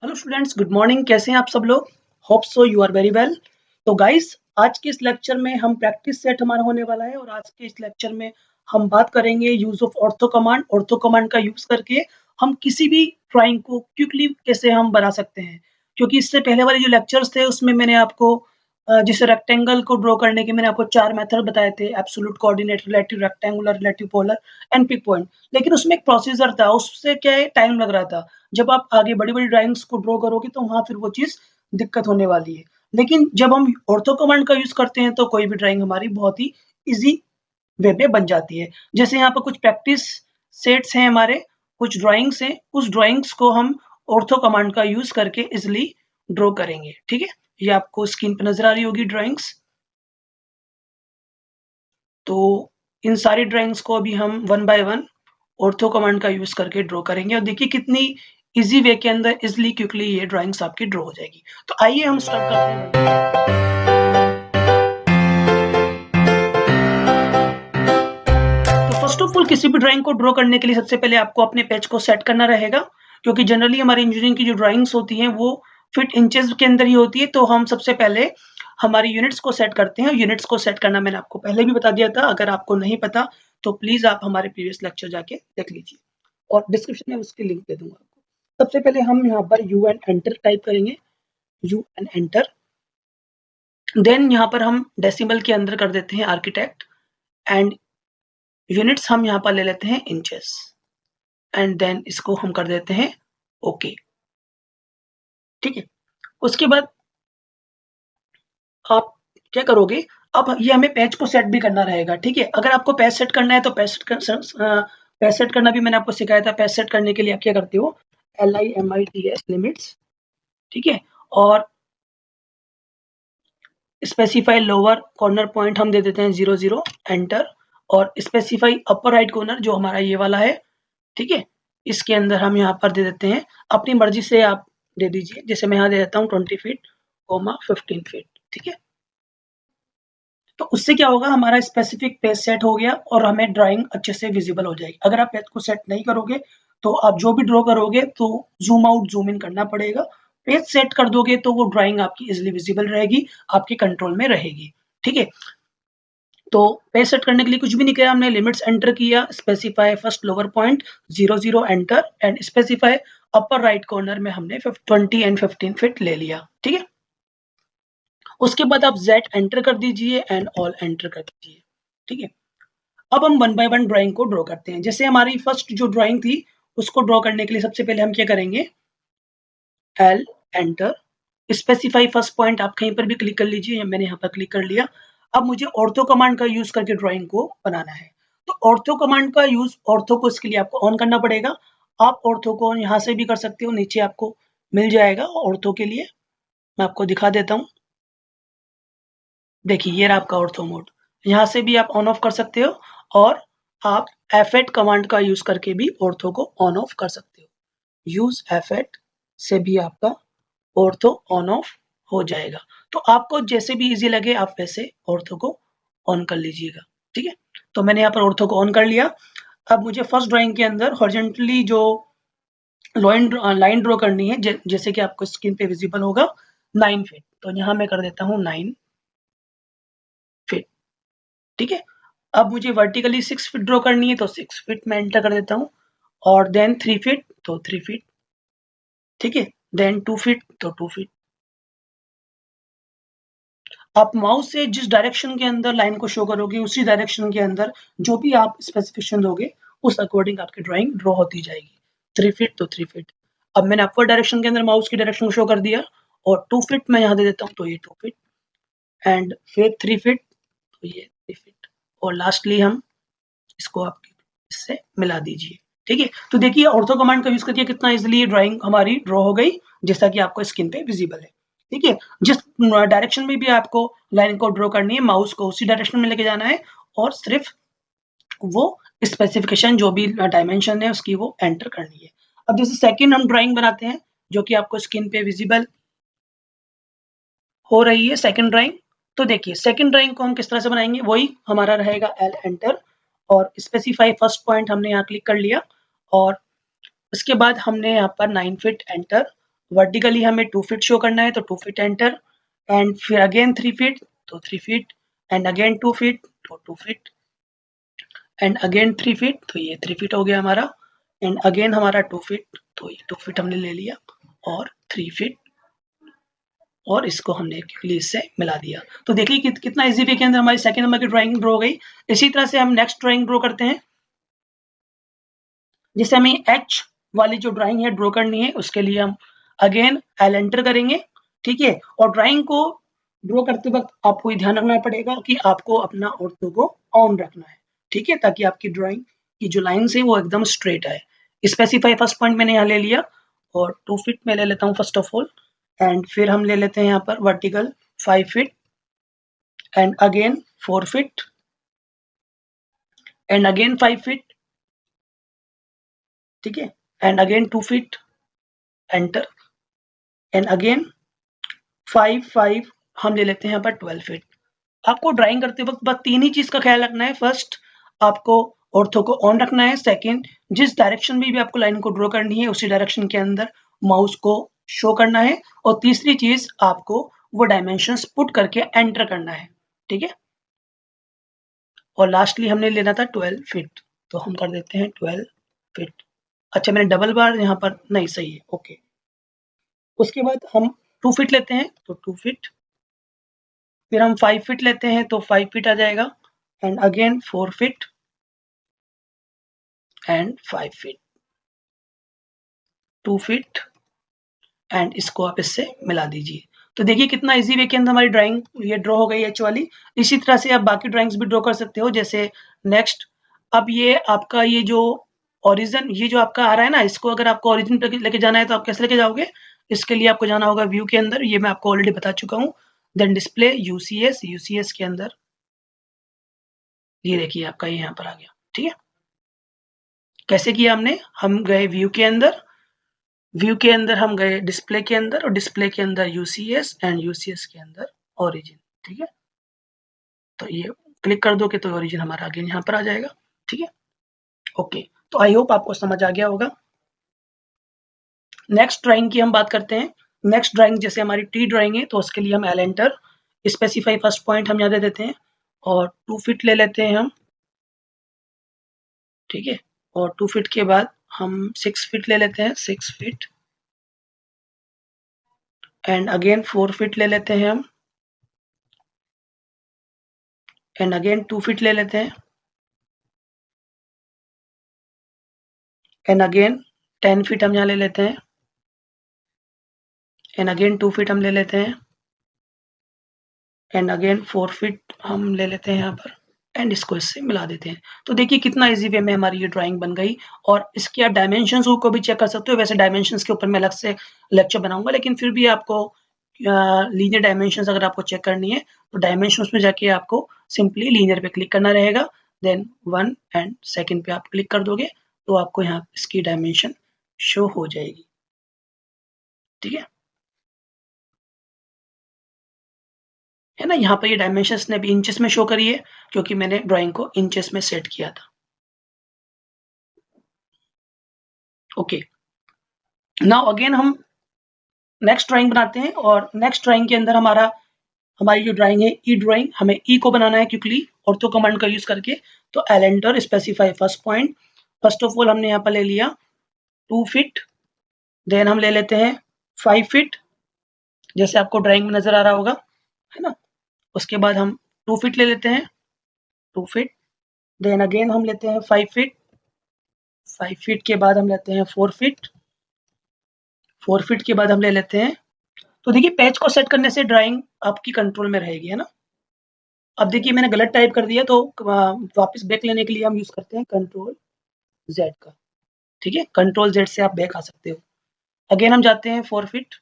Hello students, good morning. कैसे हैं आप सब लोग? Hope so you are very well. तो गाइस, आज के इस लेक्चर में हम प्रैक्टिस सेट हमारा होने वाला है और आज के इस लेक्चर में हम बात करेंगे use of ortho command. Ortho command का यूज करके हम किसी भी ड्राइंग को क्विकली कैसे हम बना सकते हैं, क्योंकि इससे पहले वाले जो लेक्चर्स थे उसमें मैंने आपको जैसे रेक्टेंगल को ड्रॉ करने के मैंने आपको 4 मेथड बताए थे: absolute coordinate, relative rectangular, relative polar and pick point. लेकिन उसमें एक प्रोसीजर था, उससे क्या है, टाइम लग रहा था। जब आप आगे बड़ी-बड़ी ड्राइंग्स को ड्रॉ करोगे तो वहाँ फिर वो चीज़ दिक्कत होने वाली है। लेकिन जब हम ऑर्थो कमांड का यूज़ करते हैं तो कोई भी ड्राइंग हमारी बहुत ही ईज़ी वे में बन जाती है। जैसे यहाँ पर कुछ प्रैक्टिस सेट्स हैं हमारे, कुछ ड्राइंग्स हैं, उस ड्राइंग्स को हम ऑर्थो कमांड का यूज़ करके ईज़िली ड्रॉ करेंगे, ठीक है? ये आपको स्क्रीन पे नज़र आ रही होगी ड्राइंग्स। तो इन सारी ड्राइंग्स को अभी हम one by one ortho command का यूज़ करके ड्रॉ करेंगे और देखिए कितनी ईज़ी वे के अंदर ईज़िली क्विकली ये ड्राइंग्स आपकी ड्रॉ हो जाएगी। तो आइए हम स्टार्ट करते हैं। तो फर्स्ट ऑफ ऑल किसी भी ड्राइंग को ड्रॉ करने के लिए सबसे पहले आपको अपने पेज को सेट करना रहेगा, क्योंकि जनरली हमारी इंजीनियरिंग की जो ड्राइंग्स होती हैं वो फीट इंचेस के अंदर ही होती है। तो हम सबसे पहले हमारी यूनिट्स को सेट करते हैं। यूनिट्स को सेट करना मैंने आपको पहले भी बता दिया था। अगर आपको नहीं पता तो प्लीज़ आप हमारे प्रीवियस लेक्चर जाके देख लीजिए और डिस्क्रिप्शन में उसकी लिंक दे दूँगा आपको। सबसे पहले हम यहाँ पर यू एंड एंटर टाइप करेंगे, यू एंड एंटर। देन यहाँ पर हम डेसिमल के अंदर कर देते हैं आर्किटेक्ट एंड यूनिट्स हम यहाँ पर ले लेते हैं इंचेस एंड देन इसको हम कर देते हैं ओके, ठीक है? उसके बाद आप क्या करोगे, अब ये हमें पेज को सेट भी करना रहेगा, ठीक है? अगर आपको पेज सेट करना है तो पेज सेट करना भी मैंने आपको सिखाया था। पेज सेट करने के लिए आप क्या करते हो, LIMITS लिमिट्स, ठीक है? और स्पेसिफाई लोअर कॉर्नर पॉइंट हम दे देते हैं 0 0 एंटर और स्पेसिफाई अपर राइट कॉर्नर जो हमारा ये वाला है, ठीक है? इसके अंदर हम यहाँ पर दे देते हैं, अपनी मर्जी से आप दे दीजिए। जैसे मैं यहाँ दे देता हूँ 20 फीट, 15 फीट, ठीक है? तो उससे क्या होगा, हमारा स्पेसिफिक पेज सेट हो गया और हमें ड्राइंग अच्छे से विजिबल हो जाएगी। अगर आप पेज को सेट नहीं करोगे तो आप जो भी ड्रॉ करोगे तो जूम आउट जूम इन करना पड़ेगा। पेज सेट कर दोगे तो वो ड्राइंग आपकी इजिली विजिबल रहेगी, आपके कंट्रोल में रहेगी, ठीक है? तो पेज सेट करने के लिए कुछ भी नहीं किया हमने, लिमिट्स एंटर किया, specify first lower point 0 0 enter and specify upper right corner में हमने 20 एंड 15 फीट ले लिया, ठीक है? उसके बाद आप Z एंटर कर दीजिए एंड ऑल एंटर कर दीजिए, ठीक है? अब हम वन बाय वन ड्राइंग को ड्रॉ करते हैं। जैसे हमारी फर्स्ट जो ड्राइंग थी उसको ड्रॉ करने के लिए सबसे पहले हम क्या करेंगे, L enter, specify first point आप कहीं पर भी क्लिक कर लीजिए, मैंने यहाँ पर क्लिक कर लिया। अब मुझे ऑर्थो कमांड का यूज करके ड्राइंग को बनाना है। तो ऑर्थो कमांड का यूज, ऑर्थो को इसके लिए आपको ऑन करना पड़ेगा। आप ऑर्थो को यहाँ से भी कर सकते हो, नीचे आपको मिल जाएगा ऑर्थो के लिए। मैं आपको दिखा देता हूँ, देखिए ये रहा आपका ऑर्थो मोड। यहाँ से भी आप ऑन ऑफ कर सकते हो और आप F8 कमांड का यूज करके भी ऑर्थो को ऑन ऑफ कर सकते हो। यूज F8 से भी आपका ऑर्थो ऑन ऑफ हो जाएगा। तो आपको जैसे भी इजी लगे आप वैसे ऑर्थो को ऑन कर लीजिएगा, ठीक है? तो मैंने यहाँ पर ऑर्थो को ऑन कर लिया। अब मुझे फर्स्ट ड्राइंग के अंदर हॉरिजॉन्टली जो लाइन ड्रॉ करनी है, जैसे कि आपको स्क्रीन पे विजिबल होगा 9 फीट। तो यहाँ मैं कर देता हूँ 9 फीट, ठीक है? अब मुझे वर्टिकली 6 फीट ड्रॉ करनी है तो 6 फीट मैं एंटर कर देता हूँ और देन 3 फीट तो 3 फीट, ठीक है? देन 2 फीट तो 2 फीट। आप माउस से जिस डायरेक्शन के अंदर लाइन को शो करोगे उसी डायरेक्शन के अंदर जो भी आप स्पेसिफिकेशन दोगे उस अकॉर्डिंग आपकी ड्राइंग ड्रॉ होती जाएगी। 3 फीट तो 3 फीट। अब मैंने अपवर्ड डायरेक्शन के अंदर माउस की डायरेक्शन को शो कर दिया और 2 फीट मैं यहाँ दे देता हूँ तो ये 2 फीट एंड फिर 3 फीट तो ये 3 फीट और लास्टली हम इसको आप इससे मिला दीजिए, ठीक है? तो देखिए ऑर्थो कमांड का यूज करके कितना इजीली ये ड्राइंग हमारी ड्रॉ हो गई, जैसा कि आपको स्क्रीन पे विजिबल है, ठीक है? जिस डायरेक्शन में भी आपको लाइन को ड्रॉ करनी है, माउस को उसी डायरेक्शन में लेके जाना है और सिर्फ वो स्पेसिफिकेशन जो भी डायमेंशन है उसकी वो एंटर करनी है। अब जैसे सेकंड हम ड्राइंग बनाते हैं जो कि आपको स्क्रीन पे विजिबल हो रही है, सेकंड ड्राइंग। तो देखिए सेकंड ड्राइंग को हम किस तरह से बनाएंगे, वही हमारा रहेगा L एंटर और स्पेसिफाई फर्स्ट पॉइंट हमने यहाँ क्लिक कर लिया और उसके बाद हमने यहाँ पर 9 फीट एंटर वर्टिकली हमें 2 फीट शो करना है तो 2 फीट एंटर, एंड फिर अगेन 3 फीट तो 3 फीट, एंड अगेन 2 फीट तो 2 फीट, एंड अगेन 3 फीट तो ये 3 फीट हो गया हमारा, एंड अगेन हमारा 2 फीट तो ये 2 फीट हमने ले लिया, और 3 फीट, और इसको हमने क्विकली इससे मिला दिया। तो देखिए कितना इजी वे के अंदर हमारी सेकंड नंबर की ड्राइंग ड्रॉ हो गई। इसी तरह से हम नेक्स्ट ड्राइंग ड्रॉ करते हैं। जैसे हमें एच वाली जो ड्राइंग है ड्रॉ करनी है, उसके लिए हम अगेन एल एंटर करेंगे, ठीक है। और ड्राइंग को ड्रॉ करते वक्त आपको ये ध्यान रखना पड़ेगा कि आपको अपना ऑर्थो को ऑन रखना है, ठीक है, ताकि आपकी ड्राइंग की जो लाइन्स है वो एकदम स्ट्रेट आए। स्पेसिफाई फर्स्ट पॉइंट मैंने यहाँ ले लिया, और 2 फीट में ले लेता हूँ फर्स्ट ऑफ ऑल, एंड फिर हम ले लेते हैं यहाँ पर vertical 5 feet, and again 4 feet, and again 5 feet, ठीक है, and again 2 feet enter, and again 5 हम ले लेते हैं यहाँ पर 12 फीट। आपको ड्राइंग करते वक्त बस 3 ही चीज का ख्याल रखना है। फर्स्ट, आपको ऑर्थो को ऑन रखना है। सेकंड, जिस डायरेक्शन में भी आपको लाइन को ड्रॉ करनी है उसी डायरेक्शन के अंदर माउस को शो करना है। और तीसरी चीज, आपको वो डायमेंशंस पुट करके एंटर करना है, ठीक है। और लास्टली हमने लेना था 12 फीट, तो हम कर देते हैं 12 फीट। अच्छा, मैंने डबल बार यहाँ पर नहीं, सही है, ओके। उसके बाद हम 2 फीट लेते हैं तो 2 फीट, फिर हम 5 फीट लेते हैं तो 5 फीट आ जाएगा, and again 4 feet and 5 feet, 2 feet, and इसको आप इससे मिला दीजिए। तो देखिए कितना इजी वे के अंदर हमारी ड्राइंग ये ड्रॉ हो गई एच वाली। इसी तरह से आप बाकी ड्राइंग्स भी ड्रॉ कर सकते हो। जैसे नेक्स्ट, अब ये आपका ये जो ओरिजिन, ये जो आपका आ रहा है ना, इसको अगर आपको ओरिजिन पे लेके जाना है तो आप कैसे लेके जाओगे? इसके लिए आपको जाना होगा व्यू के अंदर, ये मैं आपको ऑलरेडी बता चुका हूँ। देन डिस्प्ले, यूसीएस, यूसीएस के अंदर ये देखिए आपका ये यहाँ पर आ गया, ठीक है। कैसे किया हमने? हम गए व्यू के अंदर, व्यू के अंदर हम गए डिस्प्ले के अंदर, और डिस्प्ले के अंदर यूसीएस, एंड यूसीएस के अंदर ओरिजिन, ठीक है। तो ये क्लिक कर दोगे तो ओरिजिन हमारा अगेन यहाँ पर आ जाएगा, ठीक है। ओके, तो आई होप आपको समझ आ गया होगा। नेक्स्ट ड्राइंग की हम बात करते हैं। नेक्स्ट ड्राइंग जैसे हमारी टी ड्राइंग है तो उसके लिए हम L enter, specify first point हम यहाँ दे देते हैं, और 2 फीट ले लेते हैं हम, ठीक है। और 2 फीट के बाद हम 6 फीट ले लेते हैं, 6 फीट, एंड अगेन 4 फीट ले लेते हैं हम, एंड अगेन 2 फीट ले लेते हैं, एंड अगेन 10 फीट हम यहाँ ले लेते हैं, एंड अगेन 2 फीट हम ले लेते हैं, एंड अगेन 4 फीट हम ले लेते हैं यहाँ पर, एंड इसको इससे मिला देते हैं। तो देखिए कितना इजी वे में हमारी ये ड्राइंग बन गई। और इसके आप डायमेंशंस को भी चेक कर सकते हो। वैसे डायमेंशंस के ऊपर मैं अलग से लेक्चर बनाऊंगा, लेकिन फिर भी आपको लीनियर डायमेंशंस अगर आपको चेक करनी है तो डायमेंशंस में जाके आपको सिंपली लीनियर पे क्लिक करना रहेगा। देन 1 एंड सेकंड पे आप क्लिक कर दोगे तो आपको यहाँ इसकी डायमेंशन शो हो जाएगी, ठीक है। है ना, यहाँ पर ये डायमेंशंस ने भी इंचेस में शो करी है क्योंकि मैंने ड्राइंग को इंचेस में सेट किया था। ओके, नाउ अगेन हम नेक्स्ट ड्राइंग बनाते हैं, और नेक्स्ट ड्राइंग के अंदर हमारी जो ड्राइंग है ई ड्राइंग, हमें ई को बनाना है क्विकली ऑर्थो कमांड का यूज करके। तो L enter, specify first point, first of all हमने यहाँ पर ले लिया 2 फीट, देन हम ले लेते हैं 5 फीट, जैसे आपको ड्राइंग में नजर आ रहा होगा, है ना। उसके बाद हम 2 फीट ले लेते हैं, 2 फीट, देन अगेन हम लेते हैं 5 फीट, 5 फीट के बाद हम लेते हैं 4 फीट, 4 फीट के बाद हम ले लेते हैं। तो देखिए पेज को सेट करने से ड्राइंग आपकी कंट्रोल में रहेगी, है ना। अब देखिए मैंने गलत टाइप कर दिया, तो वापस बैक लेने के लिए हम यूज करते हैं कंट्रोल जेड का, ठीक है। कंट्रोल जेड से आप बैक आ सकते हो। अगेन हम जाते हैं 4 फीट,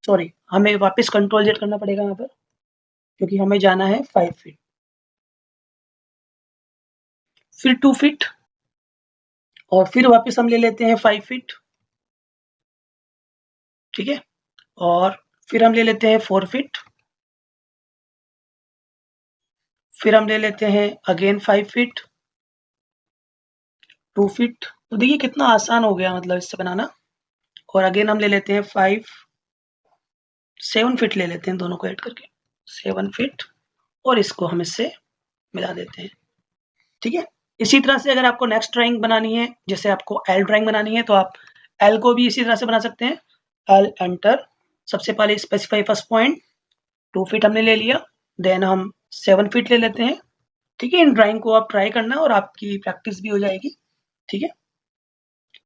सॉरी हमें वापस कंट्रोल जेड करना पड़ेगा यहाँ पर क्योंकि हमें जाना है 5 फीट, फिर 2 फीट, और फिर वापस हम ले लेते हैं 5 फीट, ठीक है। और फिर हम ले लेते हैं 4 फीट, फिर हम ले लेते हैं अगेन 5 फीट, 2 फीट, तो देखिए कितना आसान हो गया मतलब इससे बनाना। और अगेन हम ले लेते हैं 7 फीट ले लेते हैं दोनों को ऐड करके 7 फीट, और इसको हम इससे मिला देते हैं। ठीक है, इसी तरह से अगर आपको नेक्स्ट ड्राइंग बनानी है, जैसे आपको एल ड्राइंग बनानी है, तो आप एल को भी इसी तरह से बना सकते हैं। एल एंटर, सबसे पहले स्पेसिफाई फर्स्ट पॉइंट 2 फीट हमने ले लिया, देन हम 7 फीट ले लेते हैं। ठीक है, इन ड्राइंग को आप ट्राई करना और आपकी प्रैक्टिस भी हो जाएगी। ठीक है,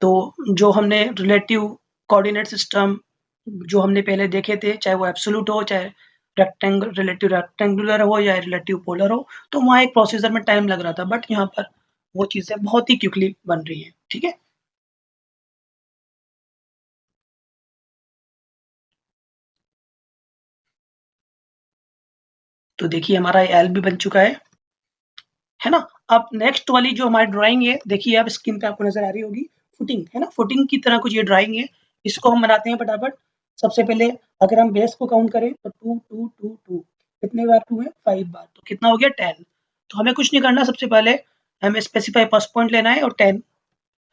तो जो हमने रिलेटिव कोऑर्डिनेट सिस्टम जो हमने पहले देखे थे, चाहे वो एब्सोल्यूट हो, चाहे रिलेटिव रेक्टेंगुलर हो या रिलेटिव पोलर हो, तो वहाँ एक प्रोसीजर में टाइम लग रहा था, बट यहाँ पर वो चीजें बहुत ही क्विकली बन रही हैं। ठीक है, तो देखिए हमारा एल भी बन चुका है ना। अब नेक्स्ट वाली जो हमारी ड्राइंग है, देखिए आप स्क्रीन पे आपको नजर आ रही होगी, फुटिंग है ना, फुटिंग की तरह कुछ ये ड्राइंग है। इसको हम बनाते हैं फटाफट। सबसे पहले अगर हम बेस को काउंट करें तो 2 2 2 2, कितने बार 2 है, 5 बार, तो कितना हो गया 10। तो हमें कुछ नहीं करना, सबसे पहले हमें स्पेसिफाई फर्स्ट पॉइंट लेना है और 10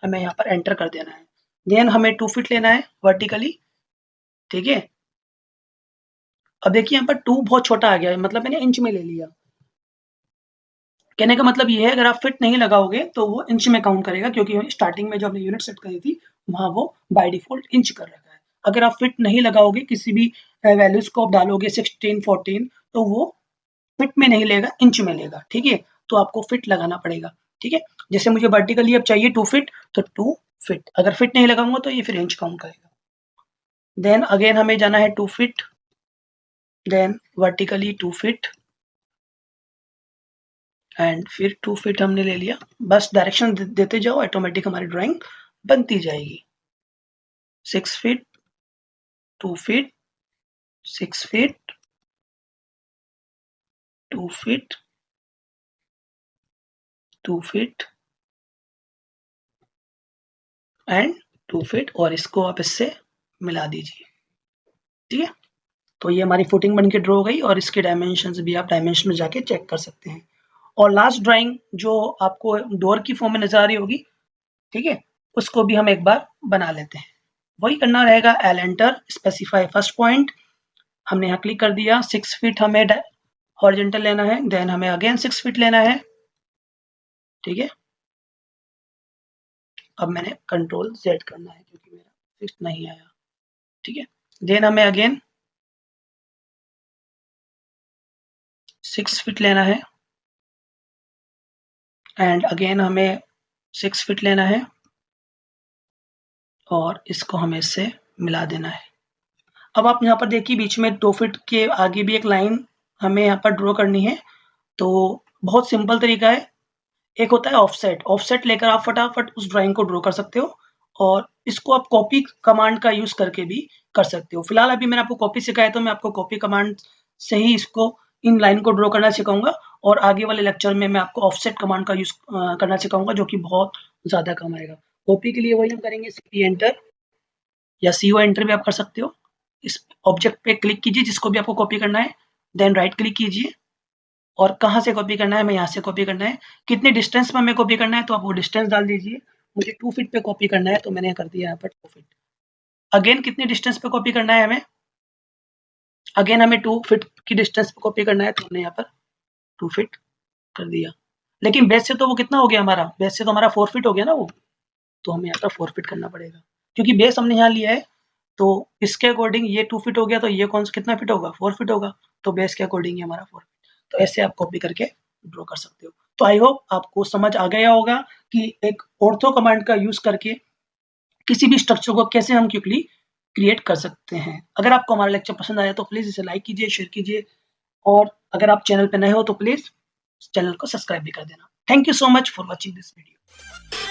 हमें यहाँ पर एंटर कर देना है। देन हमें 2 फीट लेना है वर्टिकली। ठीक है, अब देखिए यहाँ पर 2 बहुत छोटा आ गया है, मतलब मैंने इंच में ले लिया। कहने का मतलब ये है, अगर आप फिट नहीं लगाओगे तो वो इंच में काउंट करेगा, क्योंकि स्टार्टिंग में जो हमने यूनिट सेट करी थी वहाँ वो बाय डिफॉल्ट इंच कर रखा है। अगर आप फिट नहीं लगाओगे, किसी भी वैल्यूज को आप डालोगे 16 14, तो वो फिट में नहीं लेगा, इंच में लेगा। ठीक है, तो आपको फिट लगाना पड़ेगा। ठीक है, जैसे मुझे वर्टिकली अब चाहिए 2 फीट, तो 2 फीट, अगर फिट नहीं लगाऊंगा तो ये फिर इंच काउंट करेगा। देन अगेन हमें जाना है 2 feet, then vertically 2 feet, and फिर 2 फीट हमने ले लिया। बस डायरेक्शन देते जाओ, ऑटोमेटिक हमारी ड्राइंग बनती जाएगी। 6 feet, 2 feet, 6 feet, 2 feet, 2 feet and 2 feet, और इसको आप इससे मिला दीजिए। ठीक है, तो ये हमारी फुटिंग बनके ड्रॉ हो गई, और इसके डायमेंशंस भी आप डायमेंशन में जाके चेक कर सकते हैं। और लास्ट ड्राइंग जो आपको डोर की फॉर्म में नजर आ रही होगी, ठीक है, उसको भी हम एक बार बना लेते हैं। वही करना रहेगा, L enter, specify first point, हमने यहाँ क्लिक कर दिया। 6 फीट हमें हॉरिजॉन्टल लेना है, देन हमें अगेन 6 फीट लेना है। ठीक है, अब मैंने कंट्रोल जेड करना है क्योंकि मेरा फिक्स नहीं आया। ठीक है, देन हमें अगेन 6 फीट लेना है, एंड अगेन हमें 6 फीट लेना है, और इसको हमें इससे मिला देना है। अब आप यहाँ पर देखिए बीच में 2 फीट के आगे भी एक लाइन हमें यहाँ पर ड्रॉ करनी है। तो बहुत सिंपल तरीका है, एक होता है ऑफसेट, ऑफसेट लेकर आप फटाफट उस ड्राइंग को ड्रॉ कर सकते हो, और इसको आप कॉपी कमांड का यूज करके भी कर सकते हो। फिलहाल अभी मैंने आपको कॉपी सिखाया, तो मैं आपको कॉपी कमांड से ही इसको इन लाइन को ड्रॉ करना सिखाऊंगा, और आगे वाले लेक्चर में मैं आपको ऑफसेट कमांड का यूज करना सिखाऊंगा, जो कि बहुत ज्यादा काम आएगा। कॉपी के लिए वही हम करेंगे, सी एंटर या CO एंटर भी आप कर सकते हो। इस ऑब्जेक्ट पे क्लिक कीजिए जिसको भी आपको कॉपी करना है, देन राइट क्लिक कीजिए, और कहाँ से कॉपी करना है, हमें यहाँ से कॉपी करना है। कितने डिस्टेंस में हमें कॉपी करना है, तो आप वो डिस्टेंस डाल दीजिए। मुझे 2 फीट पे कॉपी करना है, तो मैंने कर दिया यहाँ पर 2 फीट। अगेन कितने डिस्टेंस पे कॉपी करना है हमें, अगेन हमें 2 फीट की डिस्टेंस पे कॉपी करना है, तो हमने यहाँ पर 2 फीट कर दिया। लेकिन बेस से तो वो कितना हो गया हमारा, बेस से तो हमारा 4 फीट हो गया ना वो, तो हमें यहाँ पर 4 फीट करना पड़ेगा, क्योंकि बेस हमने यहाँ लिया है। तो इसके अकॉर्डिंग ये 2 फीट हो गया, तो ये कौन सा कितना फीट होगा, 4 फीट होगा, तो बेस के अकॉर्डिंग ये हमारा 4 फीट। तो ऐसे आप कॉपी करके ड्रॉ कर सकते हो। तो आई होप आपको समझ आ गया होगा कि एक ऑर्थो कमांड का यूज करके किसी भी स्ट्रक्चर को कैसे हम क्विकली क्रिएट कर सकते हैं। अगर आपको हमारा लेक्चर पसंद आया तो प्लीज इसे लाइक कीजिए, शेयर कीजिए, और अगर आप चैनल पर नए हो तो प्लीज चैनल को सब्सक्राइब भी कर देना। Thank you so much for watching this video.